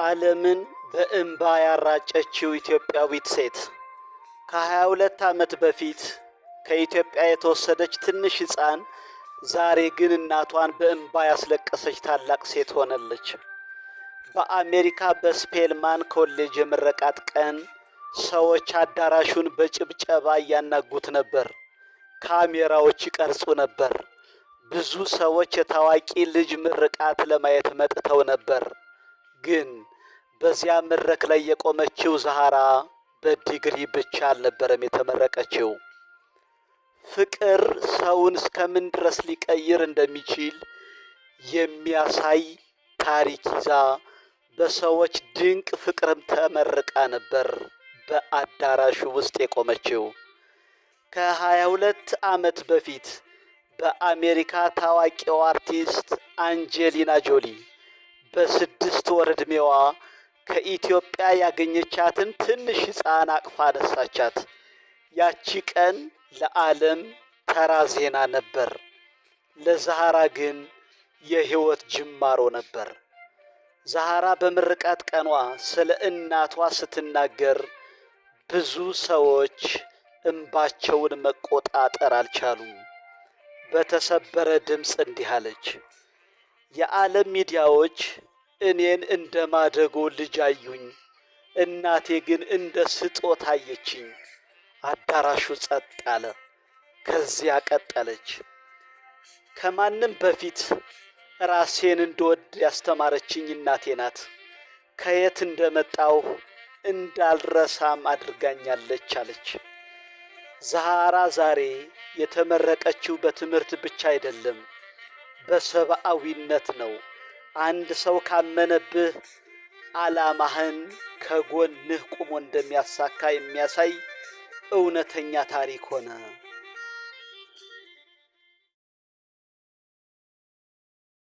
ዓለምን በእንባ ያራጨችው ኢትዮጵያዊት ሴት ከ22 ዓመት በፊት ከኢትዮጵያ የተወሰደች ትንሽ ሕፃን ዛሬ ግን እናቷን በእንባ ያስለቀሰች ታላቅ ሴት ሆነለች። በአሜሪካ በስፔልማን ኮሌጅ የምረቃት ቀን ሰዎች አዳራሹን በጭብጨባ እያናጉት ነበር። ካሜራዎች ይቀርጹ ነበር። ብዙ ሰዎች የታዋቂ ልጅ ምርቃት ለማየት መጥተው ነበር። ግን በዚያ መድረክ ላይ የቆመችው ዛሃራ በዲግሪ ብቻ አልነበረም የተመረቀችው። ፍቅር ሰውን እስከምን ድረስ ሊቀይር እንደሚችል የሚያሳይ ታሪክ ይዛ በሰዎች ድንቅ ፍቅርም ተመርቃ ነበር በአዳራሹ ውስጥ የቆመችው። ከ22 ዓመት በፊት በአሜሪካ ታዋቂው አርቲስት አንጀሊና ጆሊ በ6 ወር ዕድሜዋ ከኢትዮጵያ ያገኘቻትን ትንሽ ሕፃን አቅፋ አነሳቻት። ያቺ ቀን ለዓለም ተራ ዜና ነበር። ለዛሃራ ግን የሕይወት ጅማሮ ነበር። ዛሃራ በምርቃት ቀኗ ስለ እናቷ ስትናገር ብዙ ሰዎች እንባቸውን መቆጣጠር አልቻሉም። በተሰበረ ድምፅ እንዲህ አለች። የዓለም ሚዲያዎች እኔን እንደ ማደጎ ልጅ አዩኝ፣ እናቴ ግን እንደ ስጦታ አየችኝ። አዳራሹ ጸጥ አለ። ከዚያ ቀጠለች። ከማንም በፊት ራሴን እንድወድ ያስተማረችኝ እናቴ ናት። ከየት እንደመጣሁ እንዳልረሳም አድርጋኛለች አለች። ዛሃራ ዛሬ የተመረቀችው በትምህርት ብቻ አይደለም፣ በሰብአዊነት ነው። አንድ ሰው ካመነብህ ዓላማህን ከጎንህ ቆሞ እንደሚያሳካ የሚያሳይ እውነተኛ ታሪክ ሆነ።